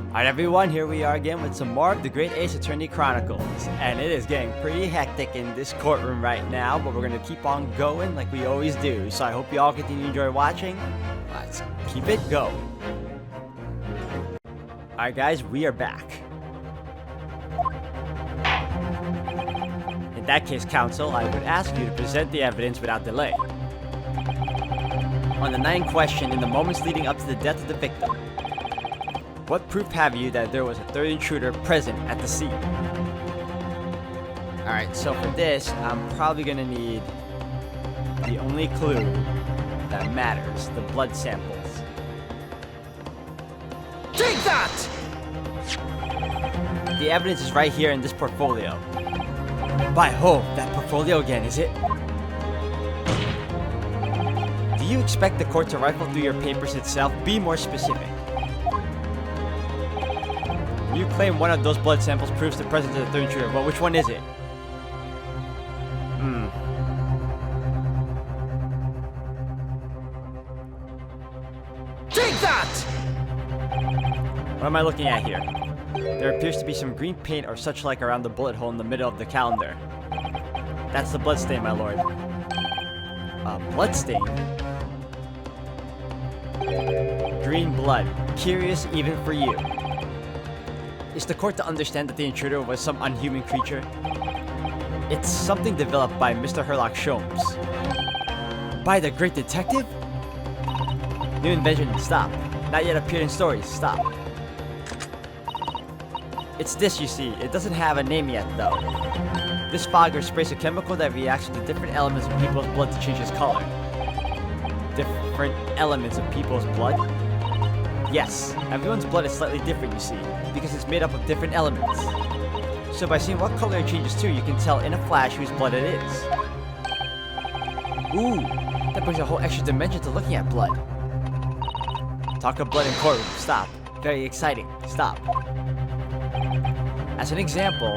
Alright everyone, here we are again with some more of the Great Ace Attorney Chronicles. And it is getting pretty hectic in this courtroom right now, but we're going to keep on going like we always do. So I hope you all continue to enjoy watching. Let's keep it going. Alright guys, we are back. In that case, counsel, I would ask you to present the evidence without delay. On the 9th question, in the moments leading up to the death of the victim, what proof have you that there was a third intruder present at the scene? Alright, so for this, I'm probably gonna need the only clue that matters, the blood samples. Take that! The evidence is right here in this portfolio. By ho, that portfolio again, is it? Do you expect the court to rifle through your papers itself? Be more specific. You claim one of those blood samples proves the presence of the third intruder. Well, which one is it? Take that! What am I looking at here? There appears to be some green paint or such like around the bullet hole in the middle of the calendar. That's the bloodstain, my lord. A bloodstain? Green blood. Curious even for you. Is the court to understand that the intruder was some unhuman creature? It's something developed by Mr. Herlock Sholmes. By the great detective? New invention, stop. Not yet appeared in stories, stop. It's this, you see. It doesn't have a name yet, though. This fogger sprays a chemical that reacts with the different elements of people's blood to change its color. Different elements of people's blood? Yes, everyone's blood is slightly different, you see, because it's made up of different elements. So by seeing what color it changes to, you can tell in a flash whose blood it is. Ooh, that brings a whole extra dimension to looking at blood. Talk of blood in courtroom, stop. Very exciting, stop. As an example,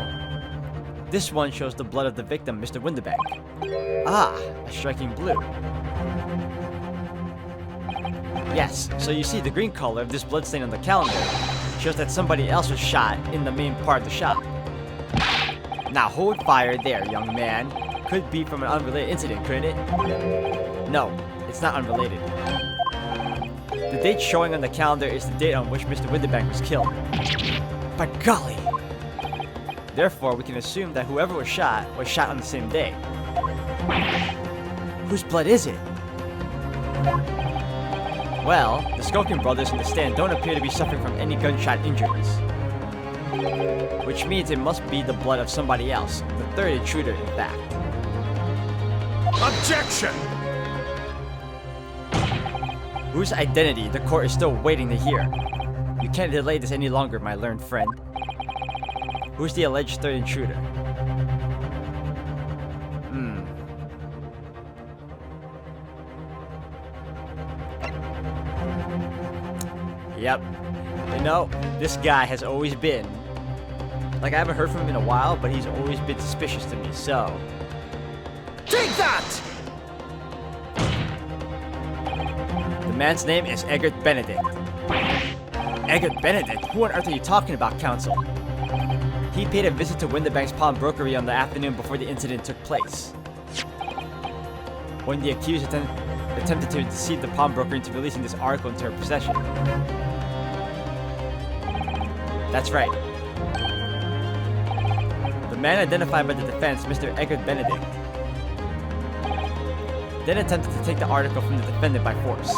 this one shows the blood of the victim, Mr. Winterbank. Ah, a striking blue. Yes, so you see the green color of this bloodstain on the calendar shows that somebody else was shot in the main part of the shop. Now hold fire there, young man. Could be from an unrelated incident, couldn't it? No, it's not unrelated. The date showing on the calendar is the date on which Mr. Winterbank was killed. By golly! Therefore, we can assume that whoever was shot on the same day. Whose blood is it? Well, the Skulkin brothers in the stand don't appear to be suffering from any gunshot injuries. Which means it must be the blood of somebody else, the third intruder in fact. Objection! Whose identity the court is still waiting to hear. You can't delay this any longer, my learned friend. Who's the alleged third intruder? Yep. You know, this guy has always been... Like, I haven't heard from him in a while, but he's always been suspicious to me, so... Take that! The man's name is Eggert Benedict. Eggert Benedict? Who on earth are you talking about, counsel? He paid a visit to Winterbank's pawnbrokery on the afternoon before the incident took place. When the accused attempted to deceive the pawnbroker into releasing this article into her possession. That's right. The man identified by the defense, Mr. Eggert Benedict, then attempted to take the article from the defendant by force.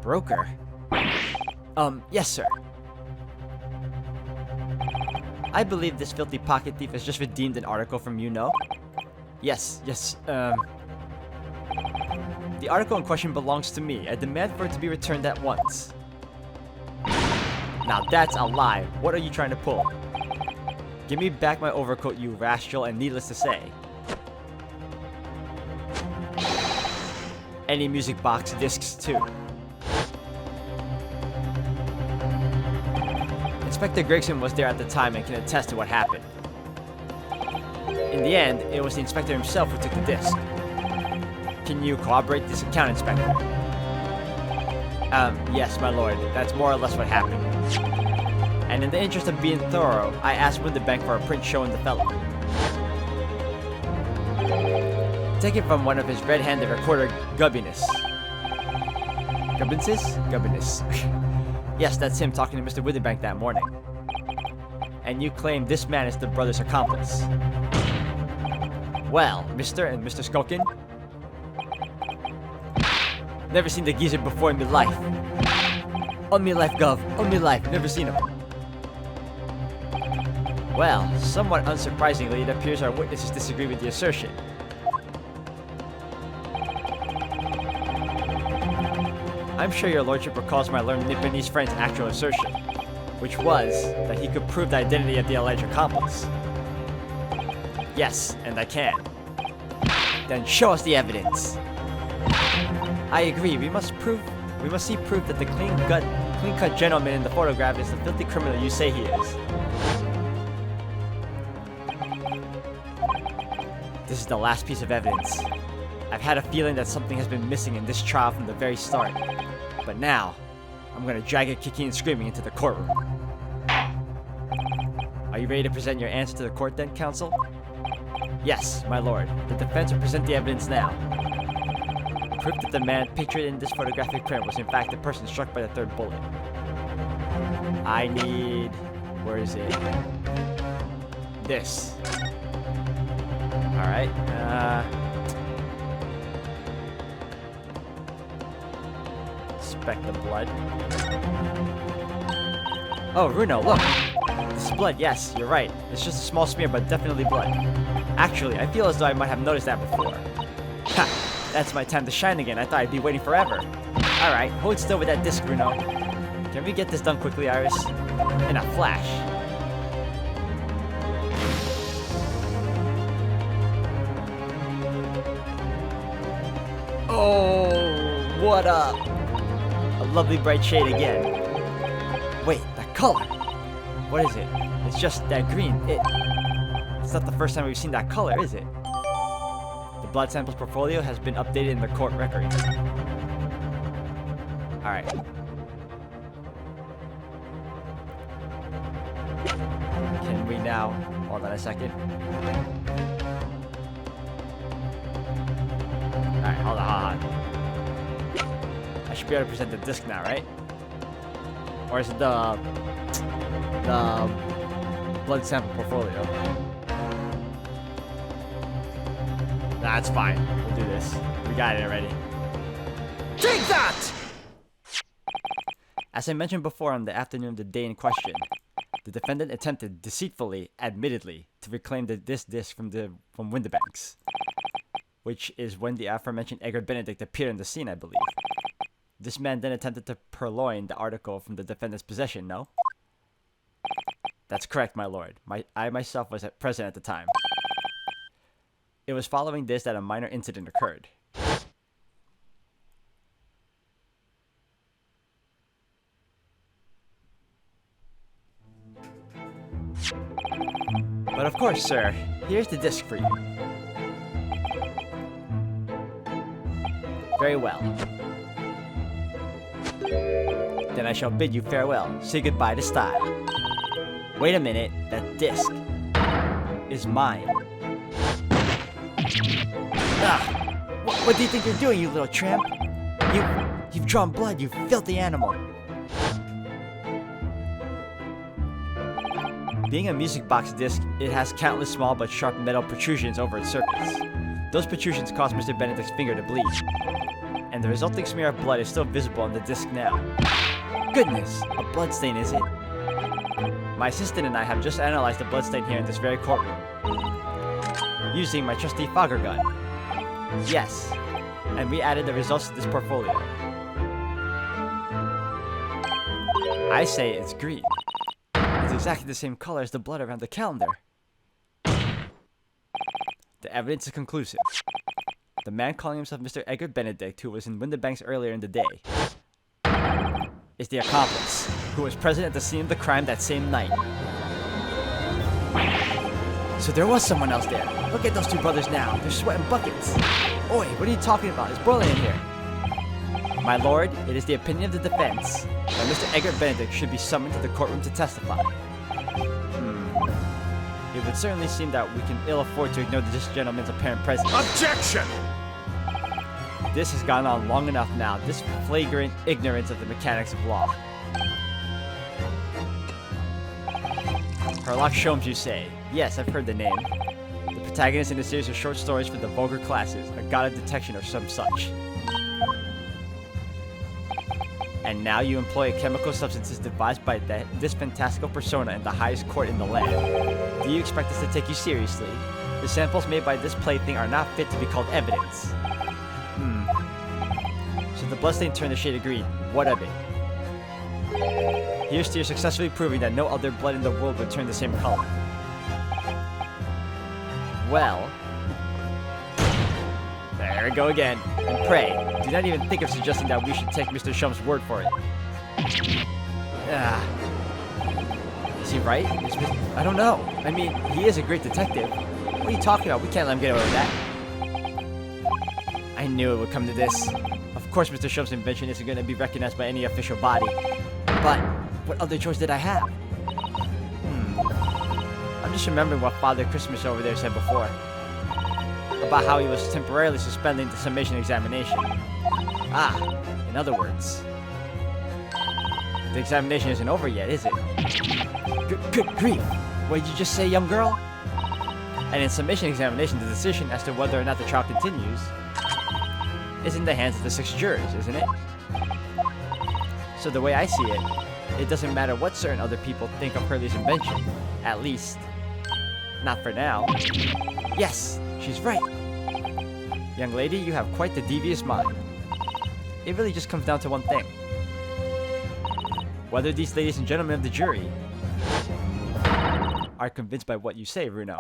Broker? Yes, sir. I believe this filthy pocket thief has just redeemed an article from you know? Yes, the article in question belongs to me. I demand for it to be returned at once. Now that's a lie. What are you trying to pull? Give me back my overcoat, you rascal, and needless to say, any music box discs too. Inspector Gregson was there at the time and can attest to what happened. In the end, it was the inspector himself who took the disc. can you corroborate this account, Inspector? Yes, my lord. That's more or less what happened. And in the interest of being thorough, I asked Winterbank for a print showing the fellow. Taken from one of his red-handed reporter Gubbiness. Gubbiness. Yes, that's him talking to Mr. Winterbank that morning. And you claim this man is the brother's accomplice. Well, Mr. and Mr. Skulkin? Never seen the geezer before in my life. On me life, Gov. On me life. Never seen him. Well, somewhat unsurprisingly, it appears our witnesses disagree with the assertion. I'm sure your lordship recalls my learned Nipponese friend's actual assertion, which was that he could prove the identity of the alleged accomplice. Yes, and I can. Then show us the evidence. I agree. We must see proof that the clean-cut gentleman in the photograph is the filthy criminal you say he is. This is the last piece of evidence. I've had a feeling that something has been missing in this trial from the very start. But now, I'm gonna drag it kicking and screaming into the courtroom. Are you ready to present your answer to the court then, counsel? Yes, my lord. The defense will present the evidence now. Proof that the man pictured in this photographic print was in fact the person struck by the third bullet. I need... where is it? This. Alright, inspect the blood. Oh, Runo, look! This is blood, yes, you're right. It's just a small smear, but definitely blood. Actually, I feel as though I might have noticed that before. Ha! That's my time to shine again. I thought I'd be waiting forever. Alright, hold still with that disc, Runo. Can we get this done quickly, Iris? In a flash. Oh, what up? A lovely bright shade again. Wait, that color! What is it? It's just that green. It's not the first time we've seen that color, is it? The blood samples portfolio has been updated in the court record. Alright. Can we now... hold on a second. Alright, hold on. I should be able to present the disc now, right? Or is it the blood sample portfolio? Nah, it's fine. We'll do this. We got it already. Take that! As I mentioned before on the afternoon of the day in question, the defendant attempted deceitfully, admittedly, to reclaim this disc from Winterbank's, which is when the aforementioned Edgar Benedict appeared on the scene, I believe. This man then attempted to purloin the article from the defendant's possession, no? That's correct, my lord. I myself was present at the time. It was following this that a minor incident occurred. But of course, sir, here's the disc for you. Very well. Then I shall bid you farewell. Say goodbye to style. Wait a minute, that disc is mine. Ah! What do you think you're doing, you little tramp? You've drawn blood, you filthy animal. Being a music box disc, it has countless small but sharp metal protrusions over its surface. Those protrusions caused Mr. Benedict's finger to bleed, and the resulting smear of blood is still visible on the disc now. Goodness, a bloodstain, is it? My assistant and I have just analyzed the bloodstain here in this very courtroom, using my trusty fogger gun. Yes, and we added the results to this portfolio. I say it's green. It's exactly the same color as the blood around the calendar. The evidence is conclusive. The man calling himself Mr. Edgar Benedict, who was in Winterbanks earlier in the day, is the accomplice, who was present at the scene of the crime that same night. So there was someone else there. Look at those two brothers now. They're sweating buckets. Oi, what are you talking about? It's boiling in here. My lord, it is the opinion of the defense that Mr. Edgar Benedict should be summoned to the courtroom to testify. It would certainly seem that we can ill afford to ignore this gentleman's apparent presence. Objection! This has gone on long enough now, this flagrant ignorance of the mechanics of law. Sherlock Sholmes, you say? Yes, I've heard the name. The protagonist in a series of short stories for the vulgar classes, a god of detection or some such. And now you employ chemical substances devised by this fantastical persona in the highest court in the land. Do you expect us to take you seriously? The samples made by this plaything are not fit to be called evidence. So the bloodstained turned the shade of green. What of it? Here's to your successfully proving that no other blood in the world would turn the same color. Well... There we go again. And pray, do not even think of suggesting that we should take Mr. Sholmes' word for it. Is he right? I don't know. I mean, he is a great detective. What are you talking about? We can't let him get away with that. I knew it would come to this. Of course, Mr. Sholmes' invention isn't going to be recognized by any official body. But what other choice did I have? I'm just remembering what Father Christmas over there said before. About how he was temporarily suspending the summation examination. In other words, the examination isn't over yet, is it? Good grief! What did you just say, young girl? And in summation examination, the decision as to whether or not the trial continues is in the hands of the 6 jurors, isn't it? So the way I see it, it doesn't matter what certain other people think of Hurley's invention. At least, not for now. Yes, she's right. Young lady, you have quite the devious mind. It really just comes down to one thing. Whether these ladies and gentlemen of the jury are convinced by what you say, Runo.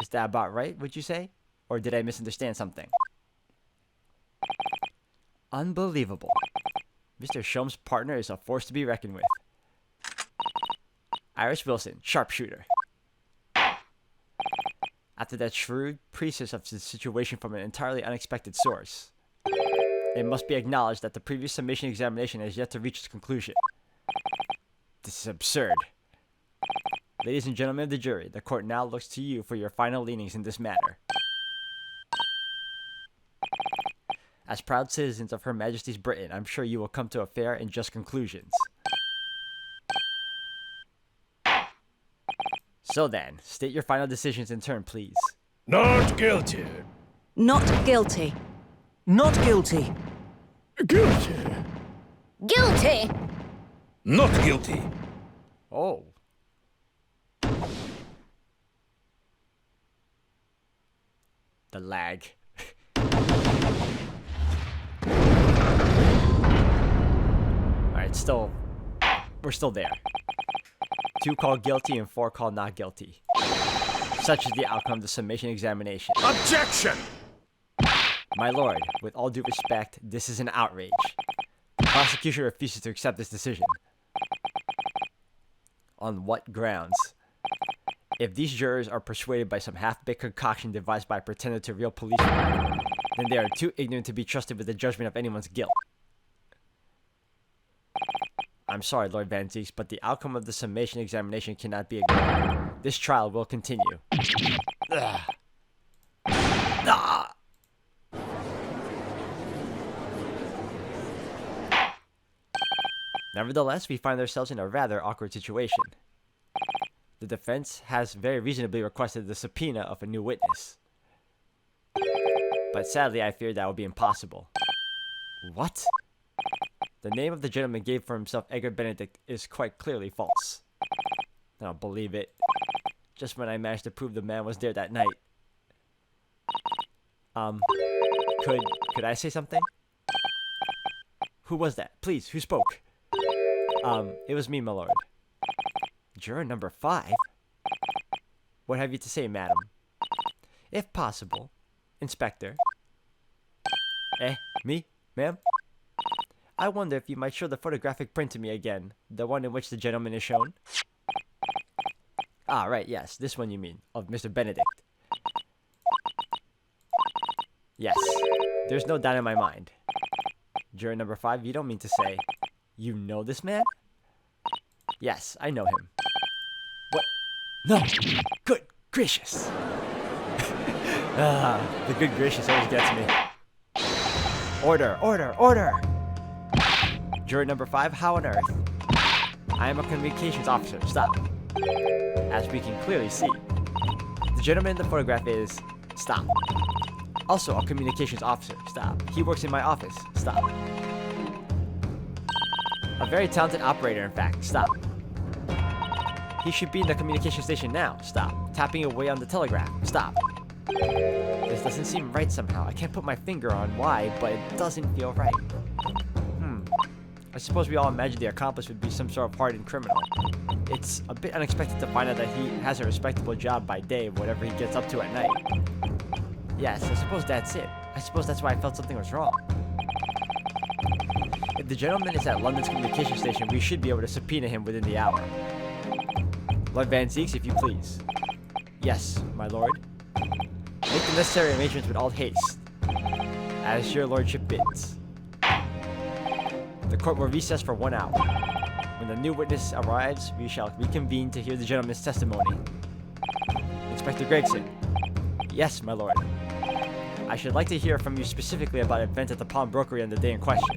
Is that about right, would you say? Or did I misunderstand something? Unbelievable. Mr. Sholmes' partner is a force to be reckoned with. Iris Wilson, sharpshooter. After that shrewd precis of the situation from an entirely unexpected source, it must be acknowledged that the previous summation examination has yet to reach its conclusion. This is absurd. Ladies and gentlemen of the jury, the court now looks to you for your final leanings in this matter. As proud citizens of Her Majesty's Britain, I'm sure you will come to a fair and just conclusions. So then, state your final decisions in turn, please. Not guilty. Not guilty. Not guilty. Guilty. Guilty! Not guilty. Oh. The lag. Alright, we're still there. 2 called guilty and 4 called not guilty. Such is the outcome of the summation examination. Objection! My lord, with all due respect, this is an outrage. The prosecution refuses to accept this decision. On what grounds? If these jurors are persuaded by some half-baked concoction devised by a pretender to real policemen, then they are too ignorant to be trusted with the judgment of anyone's guilt. I'm sorry, Lord Van Zieks, but the outcome of the summation examination cannot be ignored. This trial will continue. Nevertheless, we find ourselves in a rather awkward situation. The defense has very reasonably requested the subpoena of a new witness. But sadly, I fear that will be impossible. What? The name of the gentleman gave for himself, Edgar Benedict, is quite clearly false. I don't believe it. Just when I managed to prove the man was there that night. Could I say something? Who was that? Please, who spoke? It was me, my lord. Juror number 5? What have you to say, madam? If possible, Inspector. Me? Ma'am? I wonder if you might show the photographic print to me again, the one in which the gentleman is shown. Ah, right, yes, this one you mean, of Mr. Benedict. Yes, there's no doubt in my mind. Juror number 5, you don't mean to say you know this man? Yes, I know him. What? No! Good gracious! The good gracious always gets me. Order, order, order! Juror number 5, how on earth? I am a communications officer. Stop. As we can clearly see, the gentleman in the photograph is... Stop. Also a communications officer. Stop. He works in my office. Stop. A very talented operator, in fact. Stop. He should be in the communication station now. Stop. Tapping away on the telegraph. Stop. This doesn't seem right somehow. I can't put my finger on why, but it doesn't feel right. I suppose we all imagined the accomplice would be some sort of hardened criminal. It's a bit unexpected to find out that he has a respectable job by day, whatever he gets up to at night. Yes, I suppose that's it. I suppose that's why I felt something was wrong. If the gentleman is at London's communication station, we should be able to subpoena him within the hour. Lord Van Zeeks, if you please. Yes, my lord. Make the necessary arrangements with all haste, as your lordship bids. The court will recess for 1 hour. When the new witness arrives, we shall reconvene to hear the gentleman's testimony. Inspector Gregson. Yes, my lord. I should like to hear from you specifically about events at the pawnbrokery on the day in question.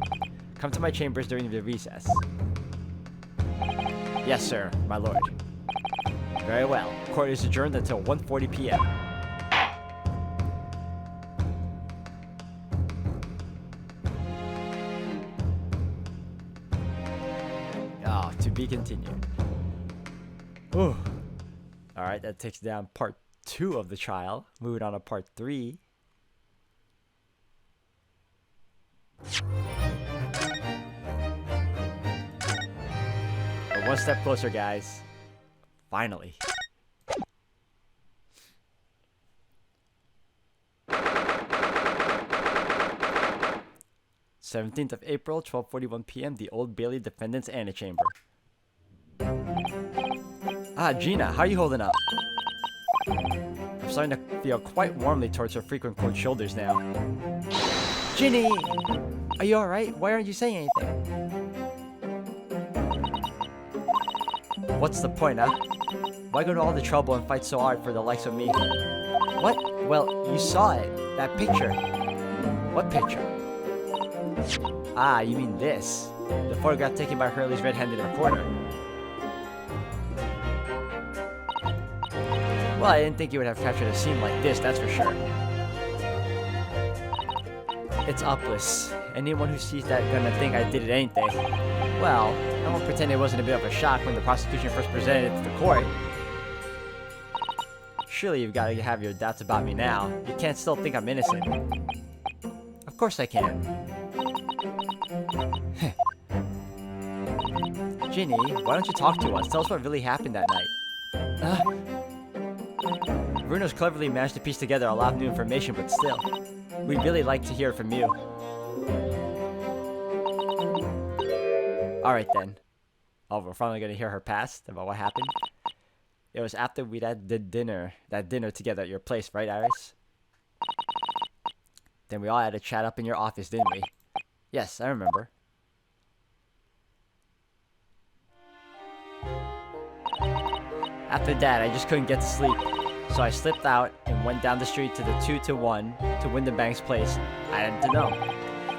Come to my chambers during the recess. Yes, sir, my lord. Very well. Court is adjourned until 1:40 p.m. To be continued. Ooh. Alright, that takes down part 2 of the trial. Moving on to part 3. We're one step closer, guys. Finally. th of April, 12:41 p.m. The Old Bailey Defendant's Antechamber. Ah, Gina, how are you holding up? I'm starting to feel quite warmly towards her frequent cold shoulders now. Ginny! Are you alright? Why aren't you saying anything? What's the point, huh? Why go to all the trouble and fight so hard for the likes of me? What? Well, you saw it. That picture. What picture? Ah, you mean this. The photograph taken by Hurley's red-handed recorder. Well, I didn't think you would have captured a scene like this, that's for sure. It's upless. Anyone who sees that gonna think I did it, ain't they? Well, I won't pretend it wasn't a bit of a shock when the prosecution first presented it to the court. Surely you've got to have your doubts about me now. You can't still think I'm innocent. Of course I can. Ginny, why don't you talk to us? Tell us what really happened that night. Bruno's cleverly managed to piece together a lot of new information, but still, we'd really like to hear from you. Alright then. Oh, we're finally gonna hear her past about what happened. It was after we'd had that dinner together at your place, right, Iris? Then we all had a chat up in your office, didn't we? Yes, I remember. After that, I just couldn't get to sleep. So I slipped out and went down the street to the 2-to-1 to Windenbank's place. I had to know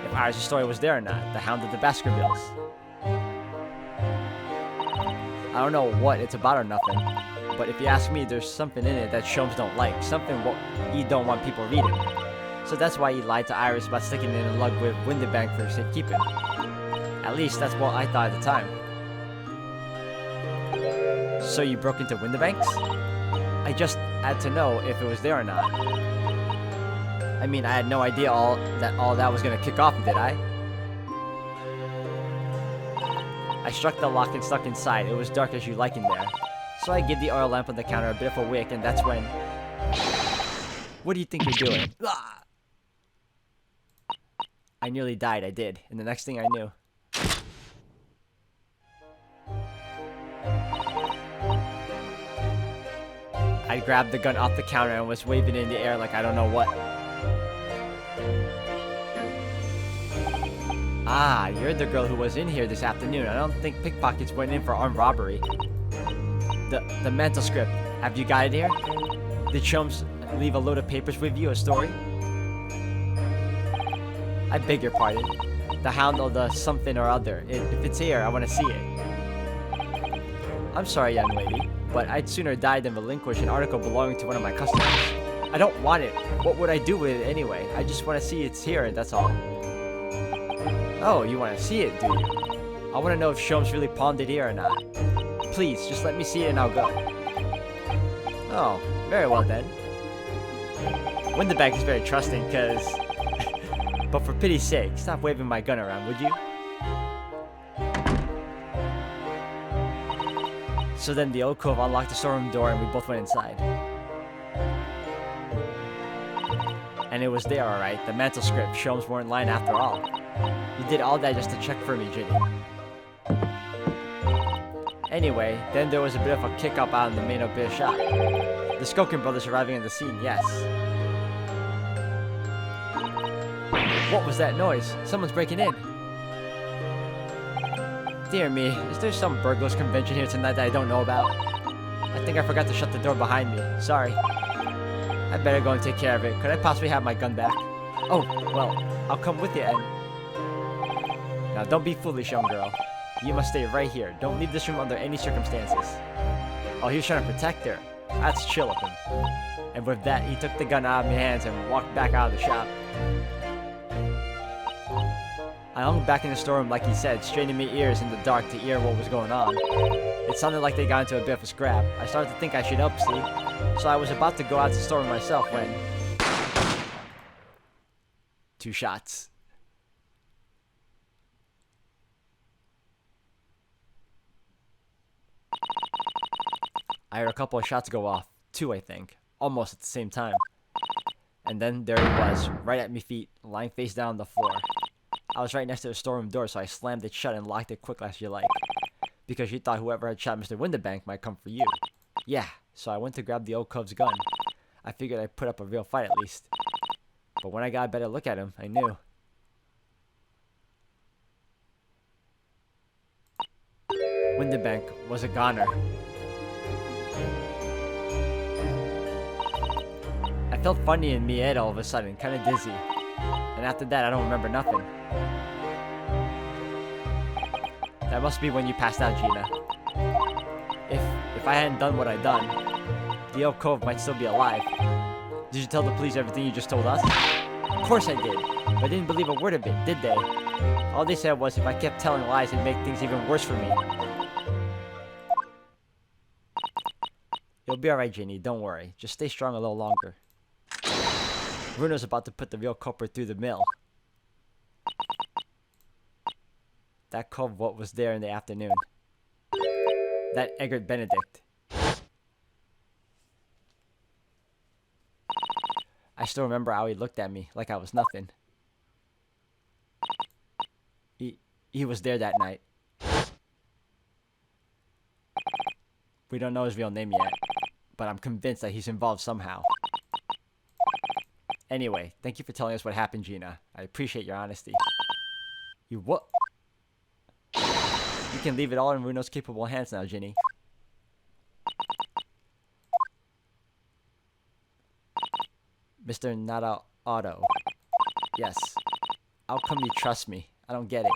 if Iris' story was there or not. The Hound of the Baskervilles. I don't know what it's about or nothing, but if you ask me, there's something in it that Sholmes don't like. Something what he don't want people reading. So that's why he lied to Iris about sticking it in a lug with Windenbank for safekeeping. At least that's what I thought at the time. So you broke into Windenbank's? I just had to know if it was there or not. I mean, I had no idea all that was gonna kick off, did I? I struck the lock and stuck inside. It was dark as you like in there. So I give the oil lamp on the counter a bit of a wick, and that's when... What do you think you're doing? I nearly died, I did. And the next thing I knew... I grabbed the gun off the counter and was waving it in the air like I don't know what. Ah, you're the girl who was in here this afternoon. I don't think pickpockets went in for armed robbery. The mental script. Have you got it here? Did Sholmes leave a load of papers with you, a story? I beg your pardon. The hound or the something or other. If it's here, I want to see it. I'm sorry, young lady, but I'd sooner die than relinquish an article belonging to one of my customers. I don't want it. What would I do with it anyway? I just want to see it's here, that's all. Oh, you want to see it, do you? I want to know if Sholmes really pawned it here or not. Please, just let me see it and I'll go. Oh, very well then. Winterbank is very trusting, cause... But for pity's sake, stop waving my gun around, would you? So then the old cove unlocked the storeroom door and we both went inside. And it was there, alright. The mantle script. Sholmes weren't lying after all. You did all that just to check for me, Ginny. Anyway, then there was a bit of a kick-up out in the main beer shop. The Skokin brothers arriving on the scene, yes. What was that noise? Someone's breaking in. Dear me, is there some burglars convention here tonight that I don't know about? I think I forgot to shut the door behind me. Sorry. I better go and take care of it. Could I possibly have my gun back? Oh, well, I'll come with you and... Now don't be foolish, young girl. You must stay right here. Don't leave this room under any circumstances. Oh, he was trying to protect her. That's chill of him. And with that, he took the gun out of my hands and walked back out of the shop. I hung back in the storeroom like he said, straining my ears in the dark to hear what was going on. It sounded like they got into a bit of a scrap. I started to think I should help, see? So I was about to go out to the storeroom myself when... 2 shots. I heard a couple of shots go off. 2, I think. Almost at the same time. And then there he was, right at my feet, lying face down on the floor. I was right next to the storeroom door, so I slammed it shut and locked it quick as you like. Because she thought whoever had shot Mr. Winterbank might come for you. Yeah, so I went to grab the old cove's gun. I figured I'd put up a real fight at least. But when I got a better look at him, I knew. Winterbank was a goner. I felt funny in me head all of a sudden, kinda dizzy. And after that, I don't remember nothing. That must be when you passed out, Gina. If I hadn't done what I'd done, the old cove might still be alive. Did you tell the police everything you just told us? Of course I did, but they didn't believe a word of it, did they? All they said was if I kept telling lies, it'd make things even worse for me. You'll be alright, Ginny, don't worry. Just stay strong a little longer. Bruno's about to put the real culprit through the mill. That cove what was there in the afternoon. That Egbert Benedict. I still remember how he looked at me like I was nothing. He was there that night. We don't know his real name yet, but I'm convinced that he's involved somehow. Anyway, thank you for telling us what happened, Gina. I appreciate your honesty. You what? You can leave it all in Runo's capable hands now, Ginny. Mr. Nada Otto. Yes. How come you trust me? I don't get it.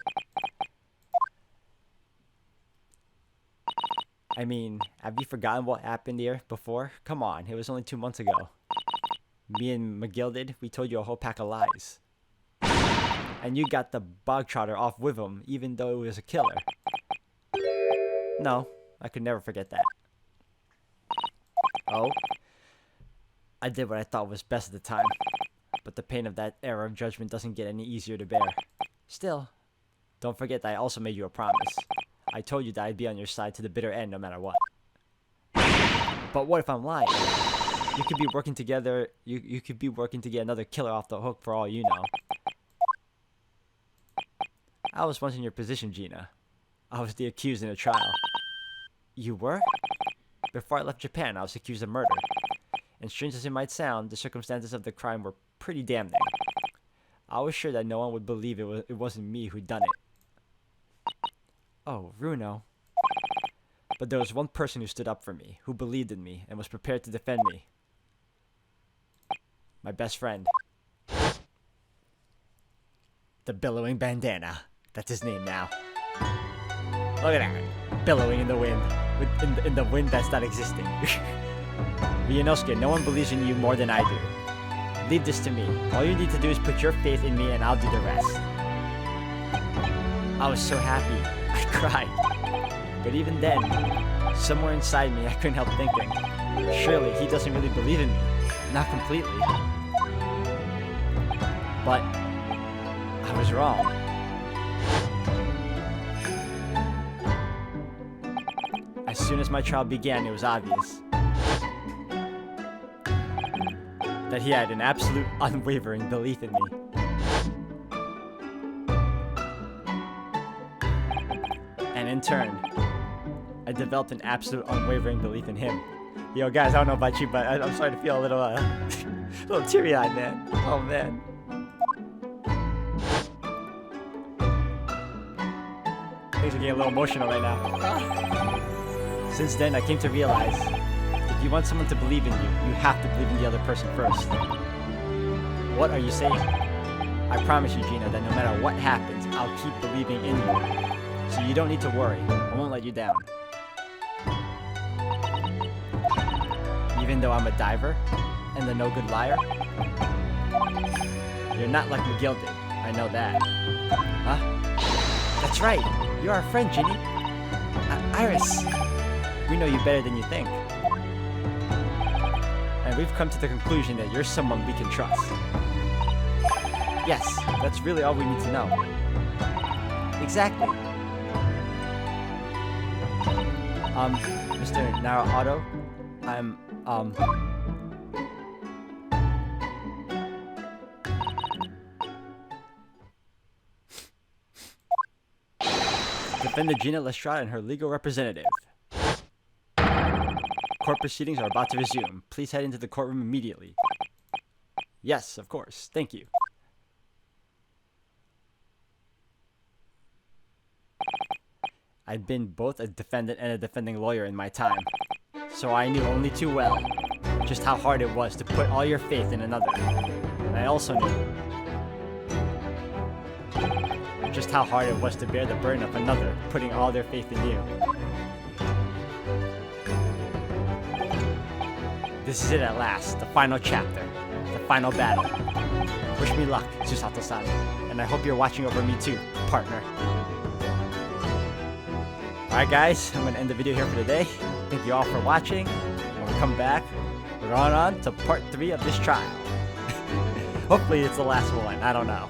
I mean, have you forgotten what happened here before? Come on, it was only 2 months ago. Me and McGilded, we told you a whole pack of lies. And you got the bog trotter off with him, even though it was a killer. No, I could never forget that. Oh? I did what I thought was best at the time. But the pain of that error of judgment doesn't get any easier to bear. Still, don't forget that I also made you a promise. I told you that I'd be on your side to the bitter end no matter what. But what if I'm lying? You could be working together. You could be working to get another killer off the hook for all you know. I was once in your position, Gina. I was the accused in a trial. You were? Before I left Japan, I was accused of murder. And strange as it might sound, the circumstances of the crime were pretty damning. I I was sure that no one would believe it wasn't me who'd done it. Oh, Runo. But there was one person who stood up for me, who believed in me, and was prepared to defend me. My best friend. The Billowing Bandana. That's his name now. Look at that. Billowing in the wind. In the wind that's not existing. Ryunosuke, no one believes in you more than I do. Leave this to me. All you need to do is put your faith in me and I'll do the rest. I was so happy. I cried. But even then, somewhere inside me I couldn't help thinking, surely he doesn't really believe in me. Not completely. But I was wrong. As soon as my trial began, it was obvious that he had an absolute unwavering belief in me. And in turn, I developed an absolute unwavering belief in him. Yo guys, I don't know about you, but I'm starting to feel a little, a little teary-eyed, man. Oh man. Things are getting a little emotional right now. Since then, I came to realize, if you want someone to believe in you, you have to believe in the other person first. What are you saying? I promise you, Gina, that no matter what happens, I'll keep believing in you. So you don't need to worry. I won't let you down. Even though I'm a diver and a no-good liar? You're not like McGill did. I know that. Huh? That's right. You're our friend, Ginny. Iris. We know you better than you think. And we've come to the conclusion that you're someone we can trust. Yes, that's really all we need to know. Exactly. Mr. Naruto, defendant Gina Lestrade and her legal representative. Court proceedings are about to resume. Please head into the courtroom immediately. Yes, of course. Thank you. I'd been both a defendant and a defending lawyer in my time, so I knew only too well just how hard it was to put all your faith in another. And I also knew just how hard it was to bear the burden of another putting all their faith in you. This is it at last, the final chapter, the final battle. Wish me luck, Susato-san, and I hope you're watching over me too, partner. Alright guys, I'm going to end the video here for today. Thank you all for watching. When we come back, we're on to part 3 of this trial. Hopefully it's the last one, I don't know.